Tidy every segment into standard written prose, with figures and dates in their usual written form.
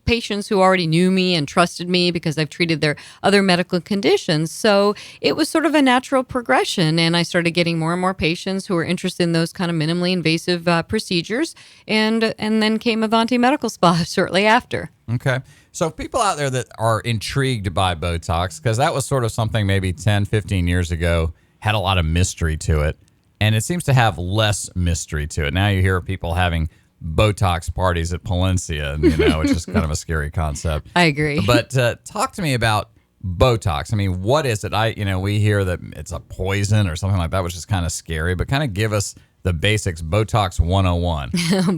patients who already knew me and trusted me because I've treated their other medical conditions. So it was sort of a natural progression. And I started getting more and more patients who were interested in those kind of minimally invasive procedures. And then came Avanti Medical Spa shortly after. Okay. So people out there that are intrigued by Botox, because that was sort of something maybe 10, 15 years ago, had a lot of mystery to it. And it seems to have less mystery to it. Now you hear people having Botox parties at Palencia, which is kind of a scary concept. I agree. But talk to me about Botox. I mean, what is it? We hear that it's a poison or something like that, which is kind of scary, but kind of give us the basics. Botox 101.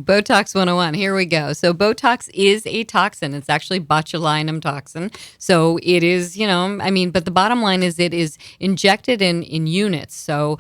Botox 101. Here we go. So Botox is a toxin. It's actually botulinum toxin. So it is, but the bottom line is it is injected in units. So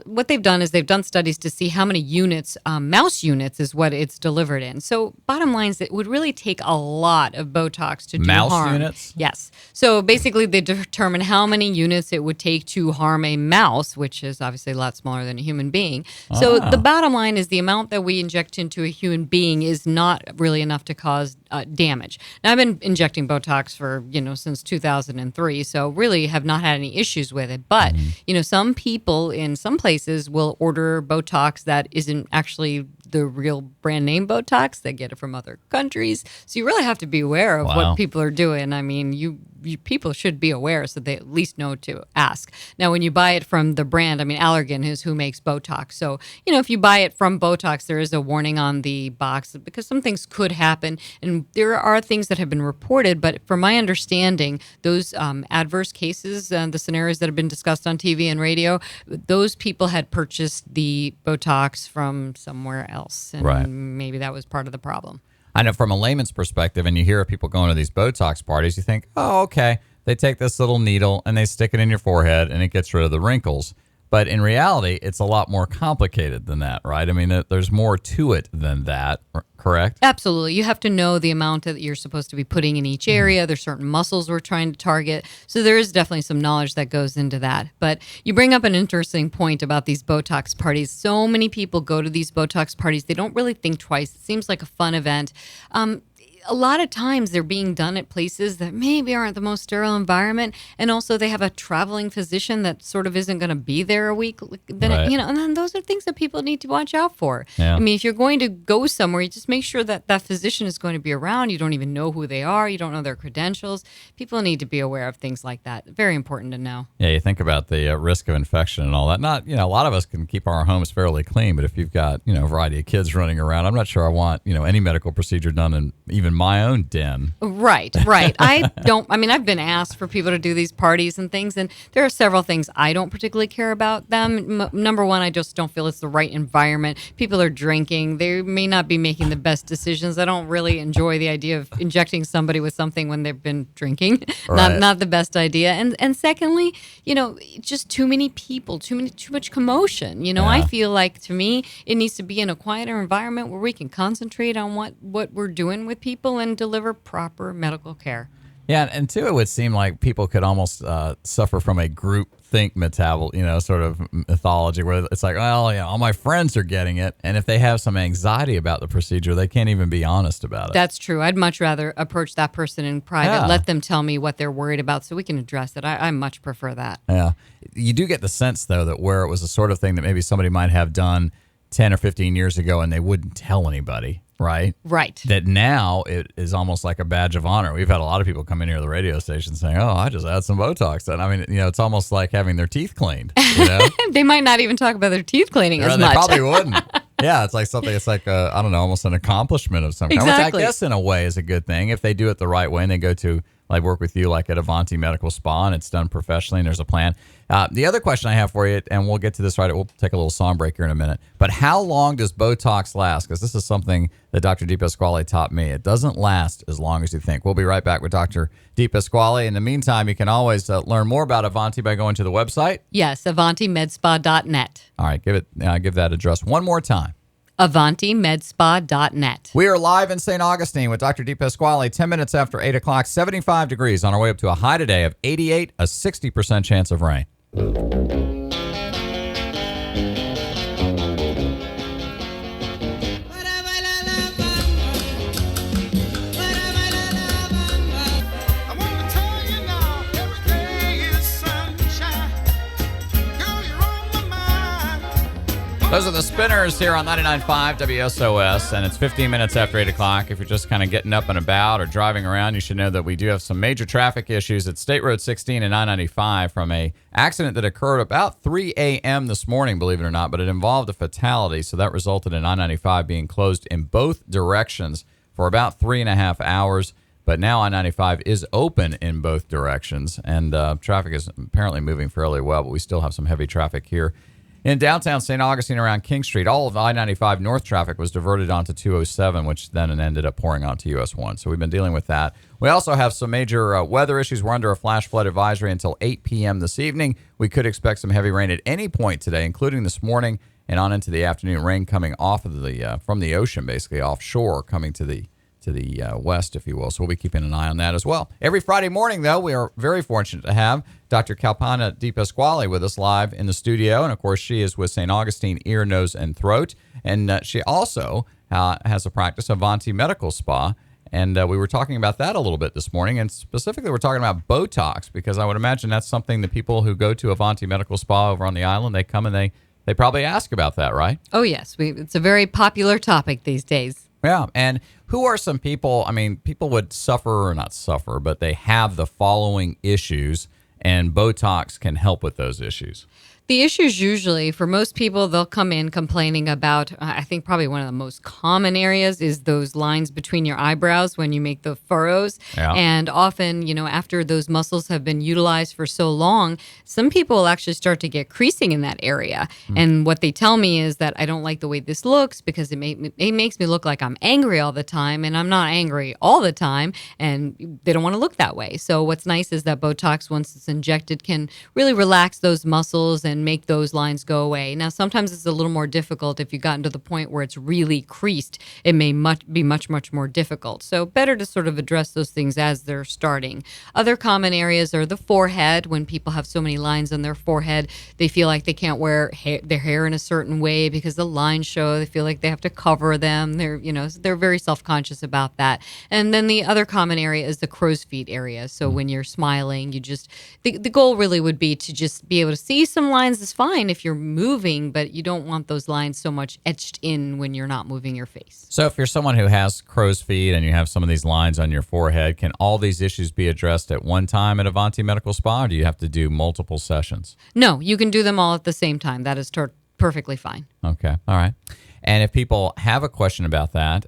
what they've done is they've done studies to see how many units, mouse units is what it's delivered in. So bottom line is it would really take a lot of Botox to do mouse harm. Units? Yes. So basically they determine how many units it would take to harm a mouse, which is obviously a lot smaller than a human being. So the bottom line is the amount that we inject into a human being is not really enough to cause damage. Now, I've been injecting Botox for, since 2003, so really have not had any issues with it. But, some people in some places will order Botox that isn't actually the real brand name Botox. They get it from other countries. So you really have to be aware of what people are doing. I mean, you people should be aware so they at least know to ask. Now, when you buy it from the brand, Allergan is who makes Botox. So, if you buy it from Botox, there is a warning on the box because some things could happen. And there are things that have been reported. But from my understanding, those adverse cases, the scenarios that have been discussed on TV and radio, those people had purchased the Botox from somewhere else. And maybe that was part of the problem. I know from a layman's perspective, and you hear people going to these Botox parties, you think, oh, okay, they take this little needle and they stick it in your forehead and it gets rid of the wrinkles. But in reality, it's a lot more complicated than that, right? I mean, there's more to it than that, correct? Absolutely. You have to know the amount that you're supposed to be putting in each area. There's certain muscles we're trying to target. So there is definitely some knowledge that goes into that. But you bring up an interesting point about these Botox parties. So many people go to these Botox parties. They don't really think twice. It seems like a fun event. A lot of times they're being done at places that maybe aren't the most sterile environment. And also they have a traveling physician that sort of isn't going to be there a week. Then, and then those are things that people need to watch out for. Yeah. If you're going to go somewhere, you just make sure that that physician is going to be around. You don't even know who they are. You don't know their credentials. People need to be aware of things like that. Very important to know. Yeah, you think about the risk of infection and all that. Not, a lot of us can keep our homes fairly clean, but if you've got, a variety of kids running around, I'm not sure I want, any medical procedure done in even my own den. Right. I've been asked for people to do these parties and things, and there are several things I don't particularly care about them. Number one, I just don't feel it's the right environment. People are drinking. They may not be making the best decisions. I don't really enjoy the idea of injecting somebody with something when they've been drinking. Right. Not the best idea. And secondly, just too many people, too much commotion. I feel like, to me, it needs to be in a quieter environment where we can concentrate on what we're doing with people and deliver proper medical care. Yeah, and too, it would seem like people could almost suffer from a group think sort of mythology where it's like, well, all my friends are getting it. And if they have some anxiety about the procedure, they can't even be honest about it. That's true. I'd much rather approach that person in private, let them tell me what they're worried about so we can address it. I much prefer that. Yeah. You do get the sense, though, that where it was the sort of thing that maybe somebody might have done 10 or 15 years ago and they wouldn't tell anybody. Right? Right. That now it is almost like a badge of honor. We've had a lot of people come in here to the radio station saying, oh, I just had some Botox. And it's almost like having their teeth cleaned. They might not even talk about their teeth cleaning as much. They probably wouldn't. Yeah, it's like something, it's like, I don't know, almost an accomplishment of some kind. Exactly. Which I guess in a way is a good thing if they do it the right way and they go to, like, work with you like at Avanti Medical Spa and it's done professionally and there's a plan. The other question I have for you, and we'll get to this we'll take a little song break here in a minute, but how long does Botox last? Because this is something that Dr. DePasquale taught me. It doesn't last as long as you think. We'll be right back with Dr. DePasquale. In the meantime, you can always learn more about Avanti by going to the website. Yes, AvantiMedspa.net. All right, give that address one more time. AvantiMedspa.net. We are live in St. Augustine with Dr. DePasquale, 10 minutes after 8 o'clock, 75 degrees on our way up to a high today of 88, a 60% chance of rain. Those are the Spinners here on 99.5 WSOS, and it's 15 minutes after 8 o'clock. If you're just kind of getting up and about or driving around, you should know that we do have some major traffic issues at State Road 16 and 995 from a accident that occurred about 3 a.m. this morning, believe it or not, but it involved a fatality, so that resulted in 995 being closed in both directions for about 3.5 hours. But now I-95 is open in both directions, and traffic is apparently moving fairly well, but we still have some heavy traffic here. In downtown St. Augustine around King Street, all of I-95 north traffic was diverted onto 207, which then ended up pouring onto US 1. So we've been dealing with that. We also have some major weather issues. We're under a flash flood advisory until 8 p.m. this evening. We could expect some heavy rain at any point today, including this morning and on into the afternoon. Rain coming off of the from the ocean, basically offshore, coming to the west, if you will. So we'll be keeping an eye on that as well. Every Friday morning, though, we are very fortunate to have Dr. Kalpana DePasquale with us live in the studio. And, of course, she is with St. Augustine Ear, Nose, and Throat. And she also has a practice, Avanti Medical Spa. And we were talking about that a little bit this morning. And specifically, we're talking about Botox, because I would imagine that's something that people who go to Avanti Medical Spa over on the island, they come and they probably ask about that, right? Oh, yes. It's a very popular topic these days. Yeah, and who are some people, I mean, people would suffer, or not suffer, but they have the following issues, and Botox can help with those issues. The issues usually, for most people, they'll come in complaining about, I think probably one of the most common areas is those lines between your eyebrows when you make the furrows. Yeah. And often, after those muscles have been utilized for so long, some people will actually start to get creasing in that area. And what they tell me is that I don't like the way this looks because it makes me look like I'm angry all the time, and I'm not angry all the time, and they don't want to look that way. So what's nice is that Botox, once it's injected, can really relax those muscles and make those lines go away. Now, sometimes it's a little more difficult if you've gotten to the point where it's really creased. It may be much more difficult. So better to sort of address those things as they're starting. Other common areas are the forehead. When people have so many lines on their forehead, they feel like they can't wear their hair in a certain way because the lines show. They feel like they have to cover them. They're very self-conscious about that. And then the other common area is the crow's feet area. So when you're smiling, the goal really would be to just be able to see some lines is fine if you're moving, but you don't want those lines so much etched in when you're not moving your face. So if you're someone who has crow's feet and you have some of these lines on your forehead, can all these issues be addressed at one time at Avanti Medical Spa, or do you have to do multiple sessions? No, you can do them all at the same time. That is perfectly fine. Okay. All right. And if people have a question about that,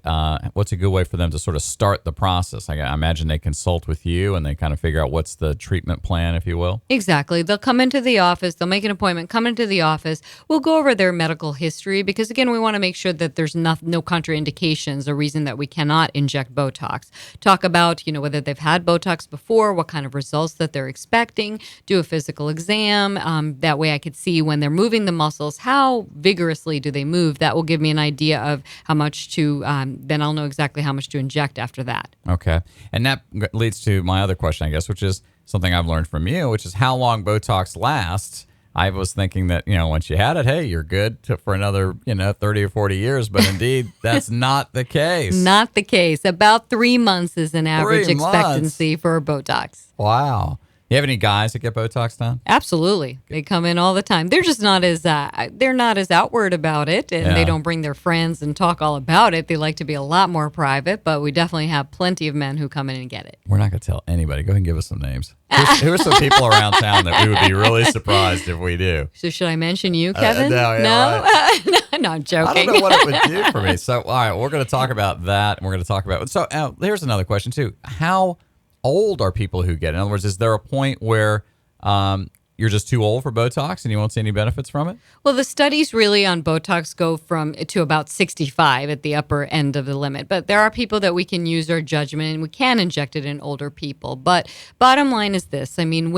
what's a good way for them to sort of start the process? I imagine they consult with you and they kind of figure out what's the treatment plan, if you will. Exactly. They'll come into the office. They'll make an appointment, come into the office. We'll go over their medical history because, again, we want to make sure that there's no contraindications or reason that we cannot inject Botox. Talk about, whether they've had Botox before, what kind of results that they're expecting, do a physical exam. That way I could see when they're moving the muscles, how vigorously do they move. That will give me an idea of how much to, then I'll know exactly how much to inject after that. Okay. And that leads to my other question, I guess, which is something I've learned from you, which is how long Botox lasts. I was thinking that, once you had it, hey, you're good for another, 30 or 40 years. But indeed, that's not the case. Not the case. About 3 months is an average expectancy for Botox. Wow. You have any guys that get Botox done? Absolutely. They come in all the time. They're just not as outward about it, and they don't bring their friends and talk all about it. They like to be a lot more private, but we definitely have plenty of men who come in and get it. We're not going to tell anybody. Go ahead and give us some names. Who are some people around town that we would be really surprised if we do? So should I mention you, Kevin? No? Right. No, I'm joking. I don't know what it would do for me. So, all right, we're going to talk about that, and we're going to talk about... So, here's another question, too. How old are people who get it? In other words, is there a point where you're just too old for Botox and you won't see any benefits from it? Well, the studies really on Botox go to about 65 at the upper end of the limit. But there are people that we can use our judgment and we can inject it in older people. But bottom line is this. I mean,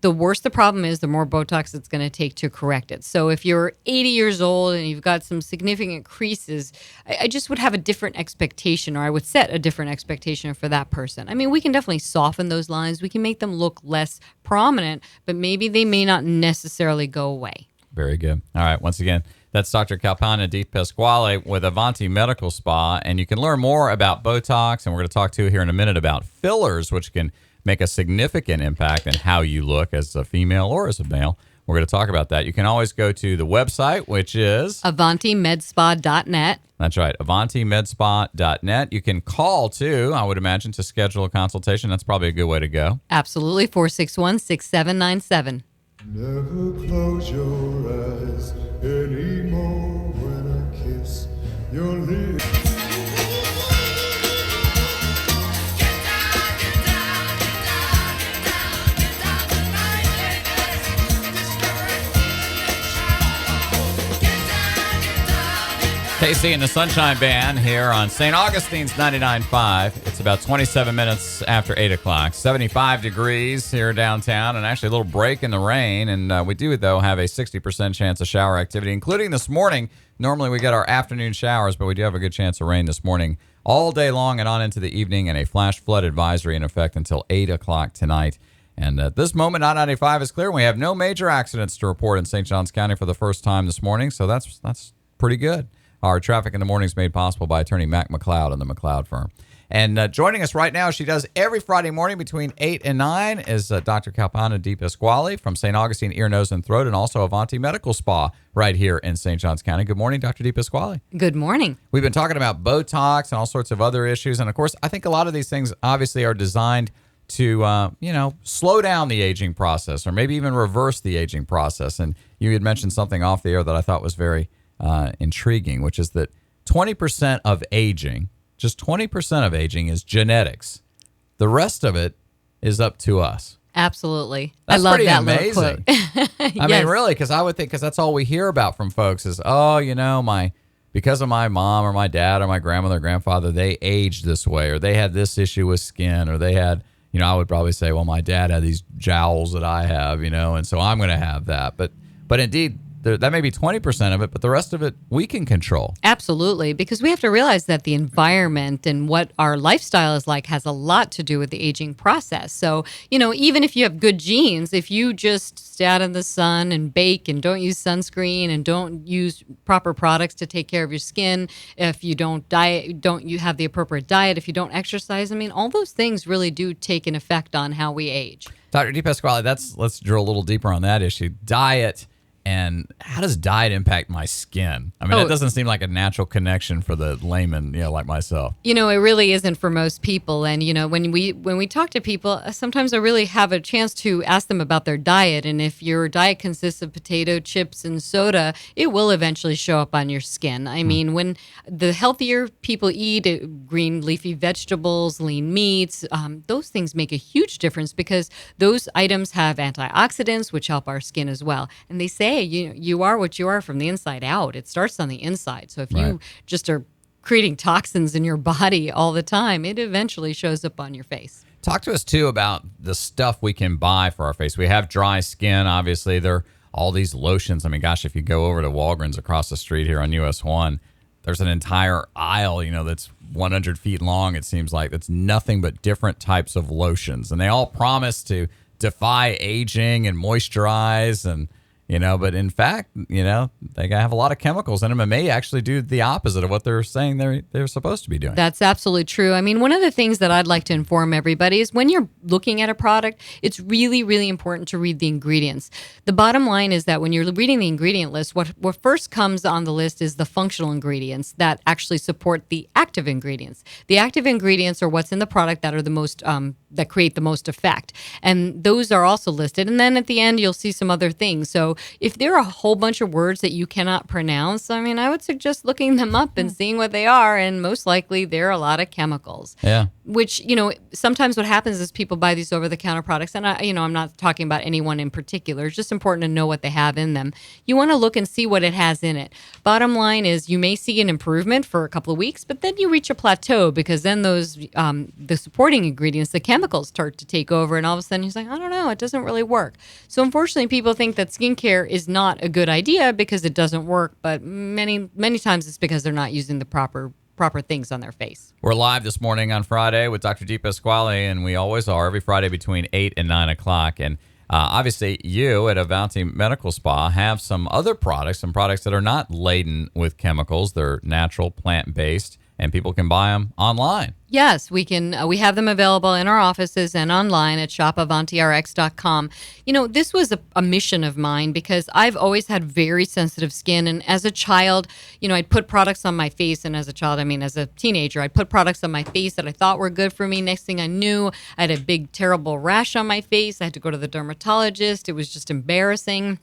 the worse the problem is, the more Botox it's going to take to correct it. So if you're 80 years old and you've got some significant creases, I just would have a different expectation, or I would set a different expectation for that person. I mean, we can definitely soften those lines. We can make them look less prominent, but maybe they may not necessarily go away. Very good. All right. Once again, that's Dr. Kalpana DePasquale with Avanti Medical Spa. And you can learn more about Botox, and we're going to talk to you here in a minute about fillers, which can make a significant impact in how you look as a female or as a male We're going to talk about that. You can always go to the website, which is AvantiMedspa.net. That's right, AvantiMedspa.net. You can call, too, I would imagine, to schedule a consultation. That's probably a good way to go. Absolutely, 461-6797. Never close your eyes anymore when I kiss your lips. KC and the Sunshine Band here on St. Augustine's 99.5. It's about 27 minutes after 8 o'clock. 75 degrees here downtown, and actually a little break in the rain. And we do, though, have a 60% chance of shower activity, including this morning. Normally we get our afternoon showers, but we do have a good chance of rain this morning all day long and on into the evening, and a flash flood advisory in effect until 8 o'clock tonight. And at this moment, I-95 is clear. We have no major accidents to report in St. Johns County for the first time this morning, so that's pretty good. Our traffic in the morning is made possible by attorney Mac McLeod and the McLeod firm. And joining us right now, she does every Friday morning between 8 and 9, is Dr. Kalpana DePasquale from St. Augustine Ear, Nose, and Throat, and also Avanti Medical Spa right here in St. Johns County. Good morning, Dr. DePasquale. Good morning. We've been talking about Botox and all sorts of other issues. And, of course, I think a lot of these things obviously are designed to, slow down the aging process or maybe even reverse the aging process. And you had mentioned something off the air that I thought was very intriguing, which is that 20% of aging, just 20% of aging is genetics. The rest of it is up to us. Absolutely. That's I love pretty that amazing. I mean, really, because I would think, because that's all we hear about from folks is, because of my mom or my dad or my grandmother or grandfather, they aged this way, or they had this issue with skin, or they had, I would probably say, well, my dad had these jowls that I have, and so I'm going to have that. But indeed, that may be 20% of it, but the rest of it we can control. Absolutely, because we have to realize that the environment and what our lifestyle is like has a lot to do with the aging process. So, even if you have good genes, if you just stay out in the sun and bake and don't use sunscreen and don't use proper products to take care of your skin, if you don't diet, you have the appropriate diet, if you don't exercise, all those things really do take an effect on how we age. Dr. DePasquale, let's drill a little deeper on that issue. Diet. And how does diet impact my skin? It doesn't seem like a natural connection for the layman, like myself. It really isn't for most people. And, when we talk to people, sometimes I really have a chance to ask them about their diet. And if your diet consists of potato chips and soda, it will eventually show up on your skin. When the healthier people eat green leafy vegetables, lean meats, those things make a huge difference because those items have antioxidants, which help our skin as well. And they say, you are what you are from the inside out. It starts on the inside. So if you just are creating toxins in your body all the time, it eventually shows up on your face. Talk to us, too, about the stuff we can buy for our face. We have dry skin, obviously. There are all these lotions. If you go over to Walgreens across the street here on US 1, there's an entire aisle, that's 100 feet long, it seems like. That's nothing but different types of lotions. And they all promise to defy aging and moisturize and but in fact, they have a lot of chemicals in them and may actually do the opposite of what they're saying they're supposed to be doing. That's absolutely true. One of the things that I'd like to inform everybody is when you're looking at a product, it's really, really important to read the ingredients. The bottom line is that when you're reading the ingredient list, what first comes on the list is the functional ingredients that actually support the active ingredients. The active ingredients are what's in the product that are the most that create the most effect. And those are also listed. And then at the end, you'll see some other things. So if there are a whole bunch of words that you cannot pronounce, I would suggest looking them up and seeing what they are. And most likely, there are a lot of chemicals. Yeah. Which, sometimes what happens is people buy these over-the-counter products. And, I'm not talking about anyone in particular. It's just important to know what they have in them. You want to look and see what it has in it. Bottom line is you may see an improvement for a couple of weeks, but then you reach a plateau because then those, the supporting ingredients, the chemicals start to take over. And all of a sudden, he's like, I don't know, it doesn't really work. So unfortunately, people think that skincare is not a good idea because it doesn't work. But many, many times it's because they're not using the proper things on their face. We're live this morning on Friday with Dr. DePasquale, and we always are every Friday between 8 and 9 o'clock. And obviously, you at Avanti Medical Spa have some other products, some products that are not laden with chemicals. They're natural, plant-based, and people can buy them online. Yes, we can. We have them available in our offices and online at shopavantirx.com. This was a mission of mine because I've always had very sensitive skin. And as a child, I'd put products on my face. And as a child, as a teenager, I'd put products on my face that I thought were good for me. Next thing I knew, I had a big, terrible rash on my face. I had to go to the dermatologist. It was just embarrassing.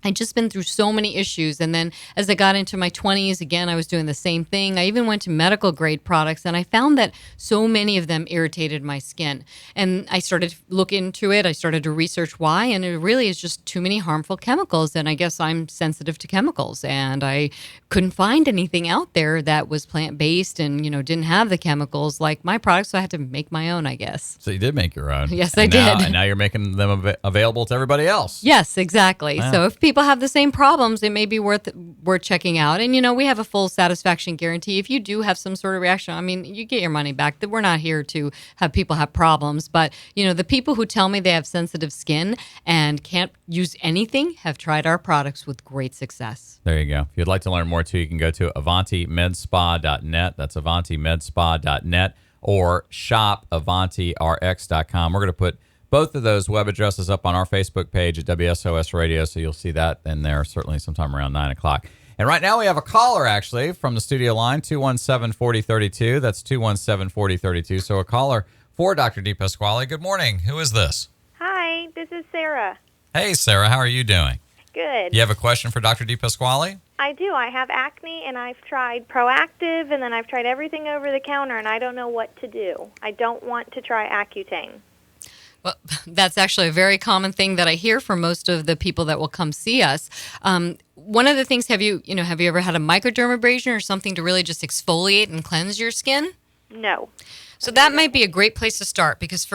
I'd just been through so many issues. And then as I got into my 20s, again, I was doing the same thing. I even went to medical grade products, and I found that so many of them irritated my skin. And I started to look into it. I started to research why, and it really is just too many harmful chemicals. And I guess I'm sensitive to chemicals, and I couldn't find anything out there that was plant-based and, didn't have the chemicals like my products, so I had to make my own, I guess. So you did make your own. Yes, I did. And now you're making them available to everybody else. Yes, exactly. Wow. So if people have the same problems, it may be worth checking out. And we have a full satisfaction guarantee. If you do have some sort of reaction, you get your money back. We're not here to have people have problems, but the people who tell me they have sensitive skin and can't use anything have tried our products with great success. There you go. If you'd like to learn more too, you can go to avantimedspa.net. That's avantimedspa.net or shopavantirx.com. We're going to put both of those web addresses up on our Facebook page at WSOS Radio, so you'll see that in there certainly sometime around 9 o'clock. And right now we have a caller, actually, from the studio line, 217-4032. That's 217-4032. So a caller for Dr. DePasquale. Good morning. Who is this? Hi, this is Sarah. Hey, Sarah. How are you doing? Good. You have a question for Dr. DePasquale? I do. I have acne, and I've tried Proactive, and then I've tried everything over the counter, and I don't know what to do. I don't want to try Accutane. Well, that's actually a very common thing that I hear from most of the people that will come see us. One of the things, have you ever had a microdermabrasion or something to really just exfoliate and cleanse your skin? No. So that might be a great place to start because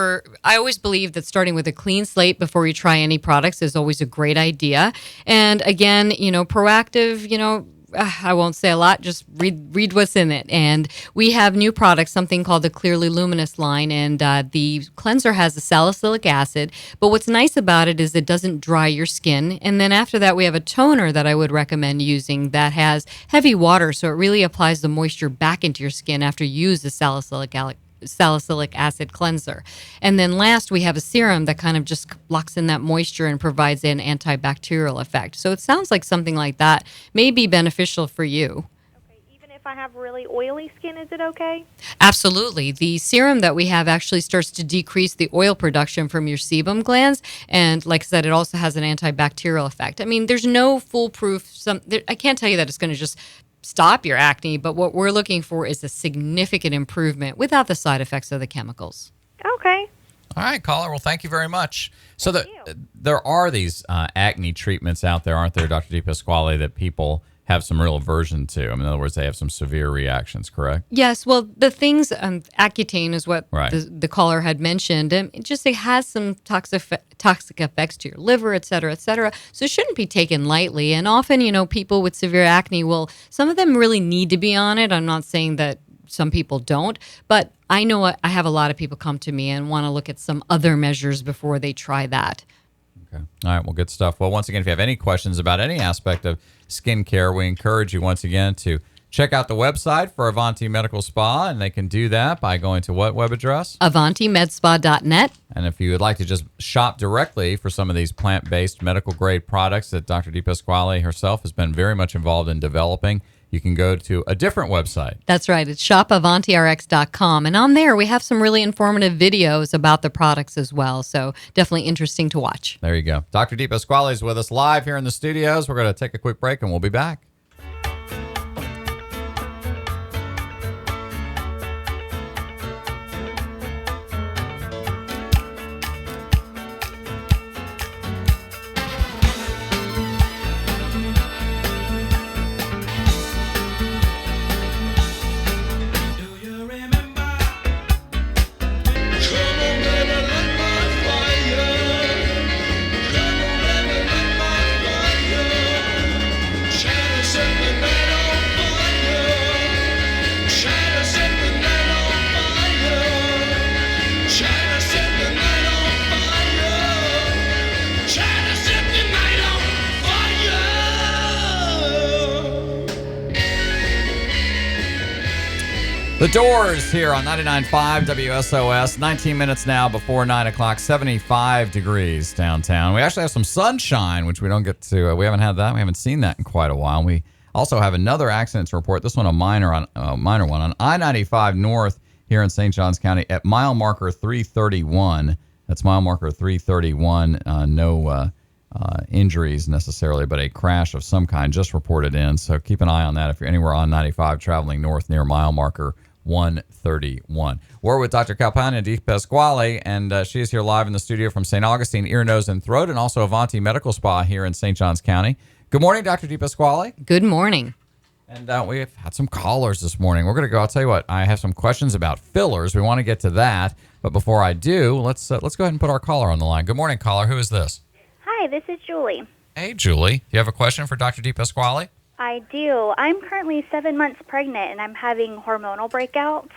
I always believe that starting with a clean slate before you try any products is always a great idea. And again, Proactive, I won't say a lot, just read what's in it. And we have new products, something called the Clearly Luminous line, and the cleanser has a salicylic acid. But what's nice about it is it doesn't dry your skin. And then after that, we have a toner that I would recommend using that has heavy water, so it really applies the moisture back into your skin after you use the salicylic acid cleanser. And then last, we have a serum that kind of just locks in that moisture and provides an antibacterial effect. So it sounds like something like that may be beneficial for you. Okay. Even if I have really oily skin, is it okay? Absolutely. The serum that we have actually starts to decrease the oil production from your sebum glands. And like I said, it also has an antibacterial effect. There's no foolproof. I can't tell you that it's going to just stop your acne, but what we're looking for is a significant improvement without the side effects of the chemicals. Okay. All right, caller. Well, thank you very much. So there are these acne treatments out there, aren't there, Dr. DePasquale, that people have some real aversion to? In other words, they have some severe reactions, correct? Yes. Well, the things, Accutane is what Right. the caller had mentioned. It has some toxic effects to your liver, et cetera, et cetera. So it shouldn't be taken lightly. And often, people with severe acne some of them really need to be on it. I'm not saying that some people don't, but I know I have a lot of people come to me and want to look at some other measures before they try that. Okay. All right. Well, good stuff. Well, once again, if you have any questions about any aspect of skincare, we encourage you once again to check out the website for Avanti Medical Spa, and they can do that by going to what web address? AvantiMedspa.net. And if you would like to just shop directly for some of these plant-based medical-grade products that Dr. DePasquale herself has been very much involved in developing, you can go to a different website. That's right. It's shopavantirx.com. And on there, we have some really informative videos about the products as well. So definitely interesting to watch. There you go. Dr. DePasquale is with us live here in the studios. We're going to take a quick break and we'll be back. Shine The Doors here on 99.5 WSOS. 19 minutes now before 9 o'clock, 75 degrees downtown. We actually have some sunshine, which we don't get to. We haven't had that. We haven't seen that in quite a while. We also have another accident to report. This one a minor one on I-95 North here in St. Johns County at mile marker 331. That's mile marker 331. No injuries necessarily, but a crash of some kind just reported in. So keep an eye on that if you're anywhere on 95 traveling north near mile marker 131. We're with Dr. Calpana DePasquale, and she is here live in the studio from St. Augustine Ear, Nose, and Throat, and also Avanti Medical Spa here in St. Johns County. Good morning, Dr. DePasquale. Good morning. And we've had some callers this morning. We're going to go. I'll tell you what. I have some questions about fillers. We want to get to that, but before I do, let's go ahead and put our caller on the line. Good morning, caller. Who is this? Hi, this is Julie. Hey, Julie. Do you have a question for Dr. DePasquale? I do. I'm currently 7 months pregnant, and I'm having hormonal breakouts.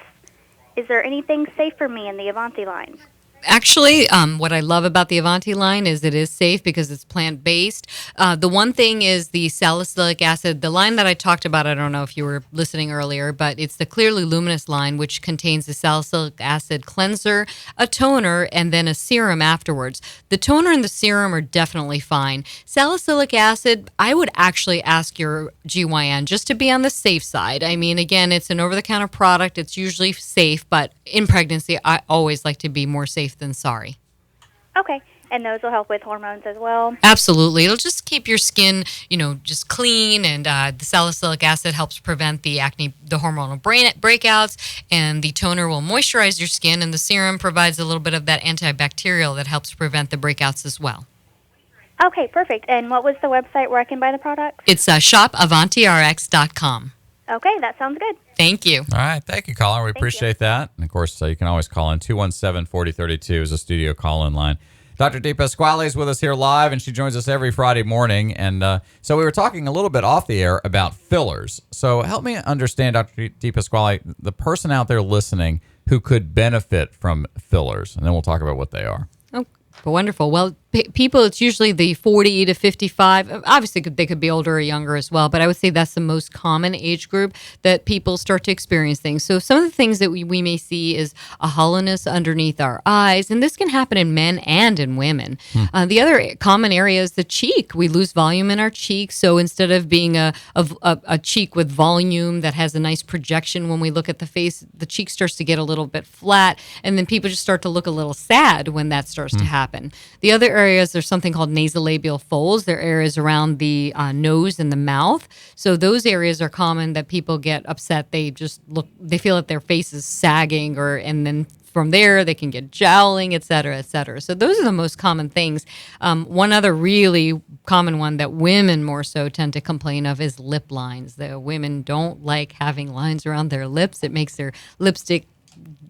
Is there anything safe for me in the Avanti line? Actually, what I love about the Avanti line is it is safe because it's plant-based. The one thing is the salicylic acid. The line that I talked about, I don't know if you were listening earlier, but it's the Clearly Luminous line, which contains the salicylic acid cleanser, a toner, and then a serum afterwards. The toner and the serum are definitely fine. Salicylic acid, I would actually ask your GYN just to be on the safe side. I mean, again, it's an over-the-counter product. It's usually safe, but in pregnancy, I always like to be more safe than sorry. Okay. And those will help with hormones as well? Absolutely. It'll just keep your skin, just clean, and the salicylic acid helps prevent the acne, the hormonal breakouts, and the toner will moisturize your skin, and the serum provides a little bit of that antibacterial that helps prevent the breakouts as well. Okay, perfect. And what was the website where I can buy the product? It's shopavantirx.com. Okay, that sounds good. Thank you. All right. Thank you, caller. We appreciate that. And, of course, you can always call in. 217-4032 is a studio call-in line. Dr. DePasquale is with us here live, and she joins us every Friday morning. And so we were talking a little bit off the air about fillers. So help me understand, Dr. DePasquale, the person out there listening who could benefit from fillers, and then we'll talk about what they are. Oh, wonderful. Well, people, it's usually the 40 to 55. Obviously, they could be older or younger as well, but I would say that's the most common age group that people start to experience things. So some of the things that we may see is a hollowness underneath our eyes, and this can happen in men and in women. The other common area is the cheek. We lose volume in our cheek, so instead of being a cheek with volume that has a nice projection when we look at the face, the cheek starts to get a little bit flat, and then people just start to look a little sad when that starts to happen. The other areas, there's something called nasolabial folds. They're areas around the nose and the mouth. So those areas are common that people get upset. They feel that their face is sagging, and then from there they can get jowling, et cetera, et cetera. So those are the most common things. One other really common one that women more so tend to complain of is lip lines. The women don't like having lines around their lips. It makes their lipstick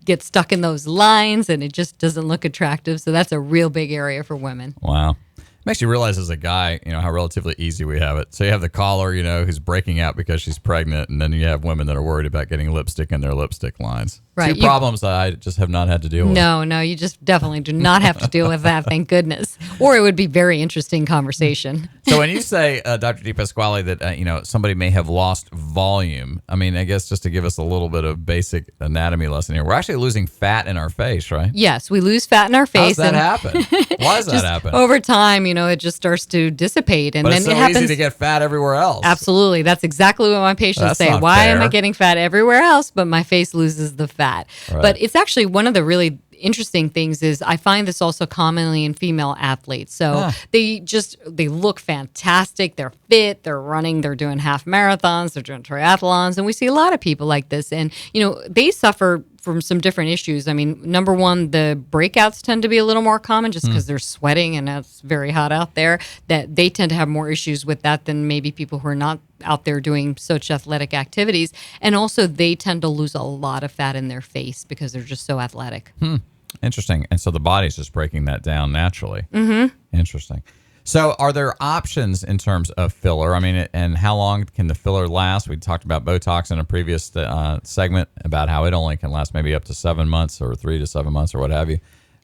get stuck in those lines, and it just doesn't look attractive. So that's a real big area for women. Wow. Makes you realize as a guy, how relatively easy we have it. So you have the caller, who's breaking out because she's pregnant, and then you have women that are worried about getting lipstick in their lipstick lines. Right. Two problems that I just have not had to deal with. No, you just definitely do not have to deal with that, thank goodness. Or it would be very interesting conversation. So when you say, Dr. DePasquale, that somebody may have lost volume, I mean, I guess just to give us a little bit of basic anatomy lesson here, we're actually losing fat in our face, right? Yes, we lose fat in our face. How does that happen? Why does that happen? Over time, it just starts to dissipate, and but then it's so it happens. Easy to get fat everywhere else. Absolutely, that's exactly what my patients say. Not Why fair. am I getting fat everywhere else, but my face loses the fat? Right. But it's actually one of the really interesting things is I find this also commonly in female athletes. So they look fantastic. They're fit. They're running. They're doing half marathons. They're doing triathlons, and we see a lot of people like this. And they suffer from some different issues. I mean, number one, the breakouts tend to be a little more common just because they're sweating and it's very hot out there. That they tend to have more issues with that than maybe people who are not out there doing such athletic activities. And also, they tend to lose a lot of fat in their face because they're just so athletic. Interesting. And so the body's just breaking that down naturally. Mm-hmm. Interesting. So are there options in terms of filler? I mean, and how long can the filler last? We talked about Botox in a previous segment about how it only can last maybe up to 7 months or 3 to 7 months or what have you.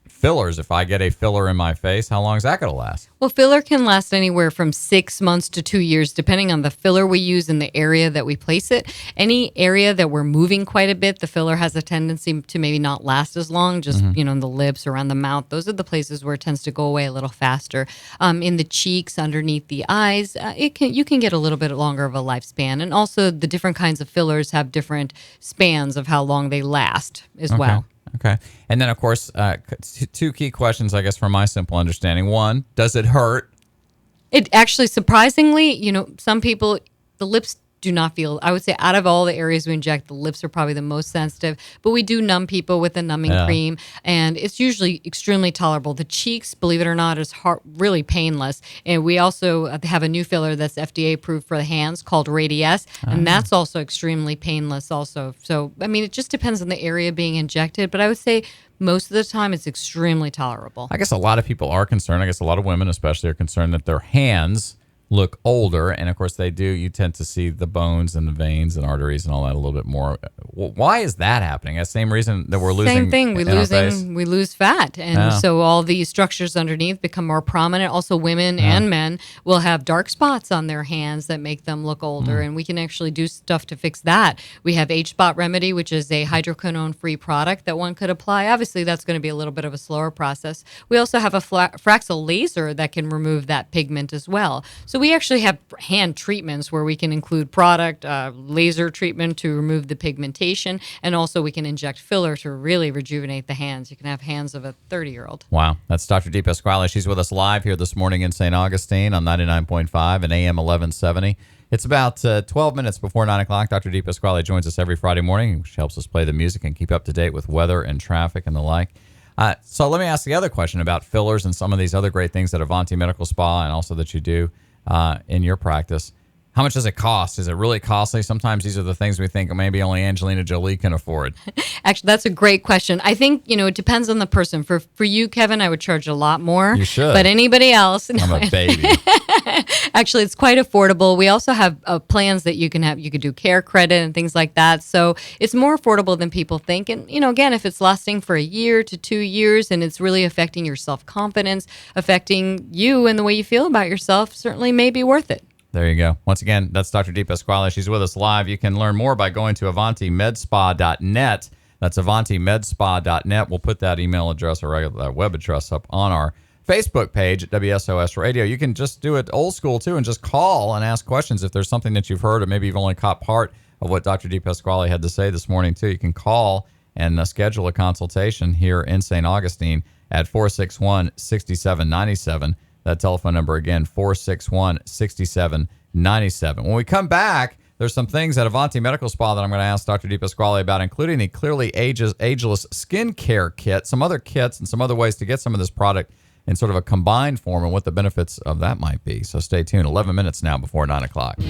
fillers. If I get a filler in my face, how long is that going to last? Well, filler can last anywhere from 6 months to 2 years, depending on the filler we use and the area that we place it. Any area that we're moving quite a bit, the filler has a tendency to maybe not last as long, just, in the lips, around the mouth. Those are the places where it tends to go away a little faster. In the cheeks, underneath the eyes, you can get a little bit longer of a lifespan. And also the different kinds of fillers have different spans of how long they last as well. Okay. And then, of course, two key questions, I guess, from my simple understanding. One, does it hurt? It actually, surprisingly, some people, the lips do not feel, I would say out of all the areas we inject, the lips are probably the most sensitive, but we do numb people with a numbing cream, and it's usually extremely tolerable. The cheeks, believe it or not, is really painless. And we also have a new filler that's FDA approved for the hands called Radiesse, and that's also extremely painless also. So, it just depends on the area being injected, but I would say most of the time it's extremely tolerable. I guess a lot of people are concerned. I guess a lot of women especially are concerned that their hands look older, and of course they do. You tend to see the bones and the veins and arteries and all that a little bit more. Why is that happening? That same reason that we're losing. Same thing. We lose fat, and so all these structures underneath become more prominent. Also, women and men will have dark spots on their hands that make them look older, and we can actually do stuff to fix that. We have H-Spot Remedy, which is a hydroquinone-free product that one could apply. Obviously, that's going to be a little bit of a slower process. We also have a Fraxel laser that can remove that pigment as well. So we actually have hand treatments where we can include product, laser treatment to remove the pigmentation, and also we can inject filler to really rejuvenate the hands. You can have hands of a 30-year-old. Wow. That's Dr. DePasquale. She's with us live here this morning in St. Augustine on 99.5 and AM 1170. It's about 12 minutes before 9 o'clock. Dr. DePasquale joins us every Friday morning. She helps us play the music and keep up to date with weather and traffic and the like. So let me ask the other question about fillers and some of these other great things at Avanti Medical Spa and also that you do in your practice. How much does it cost? Is it really costly? Sometimes these are the things we think maybe only Angelina Jolie can afford. Actually, that's a great question. I think, it depends on the person. For you, Kevin, I would charge a lot more. You should. But anybody else. I'm a baby. Actually, it's quite affordable. We also have plans that you can have. You could do care credit and things like that. So it's more affordable than people think. And, again, if it's lasting for a year to 2 years and it's really affecting your self-confidence, affecting you and the way you feel about yourself, certainly may be worth it. There you go. Once again, that's Dr. DePasquale. She's with us live. You can learn more by going to avantimedspa.net. That's avantimedspa.net. We'll put that email address or web address up on our Facebook page at WSOS Radio. You can just do it old school, too, and just call and ask questions if there's something that you've heard or maybe you've only caught part of what Dr. DePasquale had to say this morning, too. You can call and schedule a consultation here in St. Augustine at 461-6797. That telephone number again, 461-6797. When we come back, there's some things at Avanti Medical Spa that I'm going to ask Dr. DePasquale about, including a clearly ageless skincare kit, some other kits, and some other ways to get some of this product in sort of a combined form and what the benefits of that might be. So stay tuned. 11 minutes now before 9 o'clock.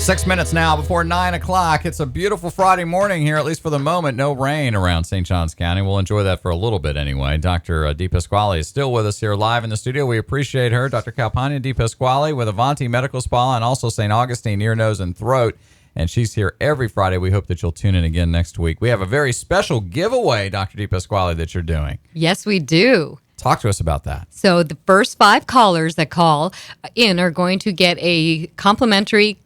6 minutes now before 9 o'clock. It's a beautiful Friday morning here, at least for the moment. No rain around St. Johns County. We'll enjoy that for a little bit anyway. Dr. DePasquale is still with us here live in the studio. We appreciate her. Dr. Calpania DePasquale with Avanti Medical Spa and also St. Augustine Ear, Nose, and Throat. And she's here every Friday. We hope that you'll tune in again next week. We have a very special giveaway, Dr. DePasquale, that you're doing. Yes, we do. Talk to us about that. So the first 5 callers that call in are going to get a complimentary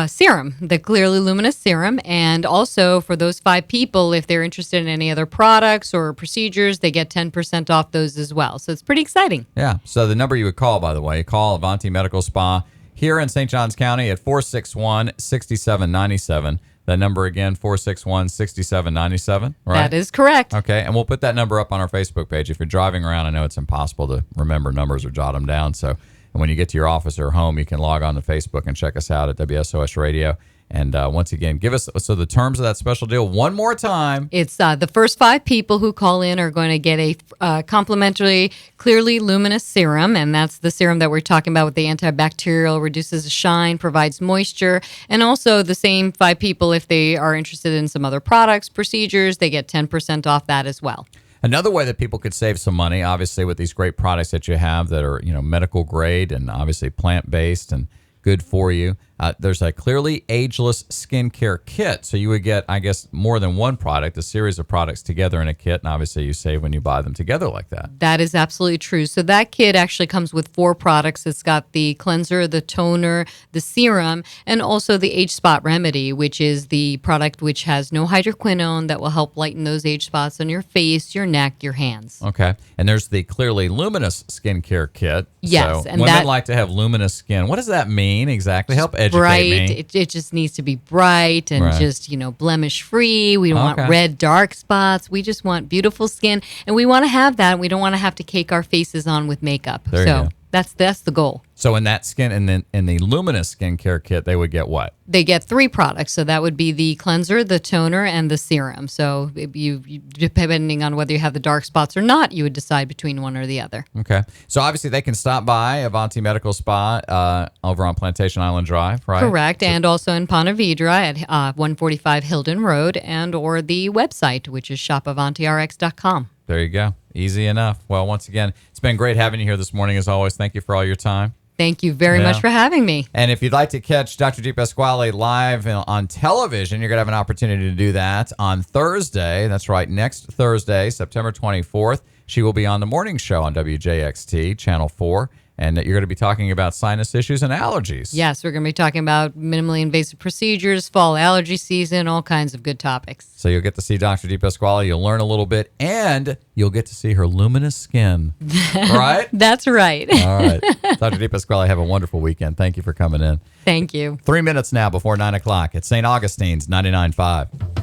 serum, the Clearly Luminous Serum. And also for those 5 people, if they're interested in any other products or procedures, they get 10% off those as well. So it's pretty exciting. Yeah. So the number you would call, by the way, call Avanti Medical Spa here in St. Johns County at 461-6797. That number again, 461-6797, right? That is correct. Okay, and we'll put that number up on our Facebook page. If you're driving around, I know it's impossible to remember numbers or jot them down. So when you get to your office or home, you can log on to Facebook and check us out at WSOS Radio. And once again, give us so the terms of that special deal one more time. It's the first 5 people who call in are going to get a complimentary Clearly Luminous Serum, and that's the serum that we're talking about with the antibacterial, reduces shine, provides moisture, and also the same 5 people, if they are interested in some other products, procedures, they get 10% off that as well. Another way that people could save some money, obviously, with these great products that you have that are, medical grade and obviously plant-based and good for you. There's a Clearly Ageless Skincare Kit. So you would get, I guess, more than one product, a series of products together in a kit. And obviously you save when you buy them together like that. That is absolutely true. So that kit actually comes with 4 products. It's got the cleanser, the toner, the serum, and also the age spot remedy, which is the product which has no hydroquinone that will help lighten those age spots on your face, your neck, your hands. Okay. And there's the Clearly Luminous Skincare Kit. Yes. So and women like to have luminous skin. What does that mean exactly? Help educate bright. me. It just needs to be bright and just, blemish free. We don't want red, dark spots. We just want beautiful skin. And we want to have that. We don't want to have to cake our faces on with makeup. There you go. That's the goal. So in that in the Luminous Skincare Kit, they would get what? They get 3 products. So that would be the cleanser, the toner, and the serum. So you depending on whether you have the dark spots or not, you would decide between one or the other. Okay. So obviously they can stop by Avanti Medical Spa over on Plantation Island Drive, right? Correct. And also in Ponte Vedra at 145 Hilden Road or the website, which is shopavantirx.com. There you go. Easy enough. Well, once again, it's been great having you here this morning as always. Thank you for all your time. Thank you very much for having me. And if you'd like to catch Dr. DePasquale live on television, you're going to have an opportunity to do that on Thursday. That's right, next Thursday, September 24th. She will be on the morning show on WJXT, Channel 4. And you're going to be talking about sinus issues and allergies. Yes, we're going to be talking about minimally invasive procedures, fall allergy season, all kinds of good topics. So you'll get to see Dr. DePasquale, you'll learn a little bit, and you'll get to see her luminous skin. Right? That's right. All right. Dr. DePasquale, have a wonderful weekend. Thank you for coming in. Thank you. 3 minutes now before 9 o'clock at St. Augustine's 99.5.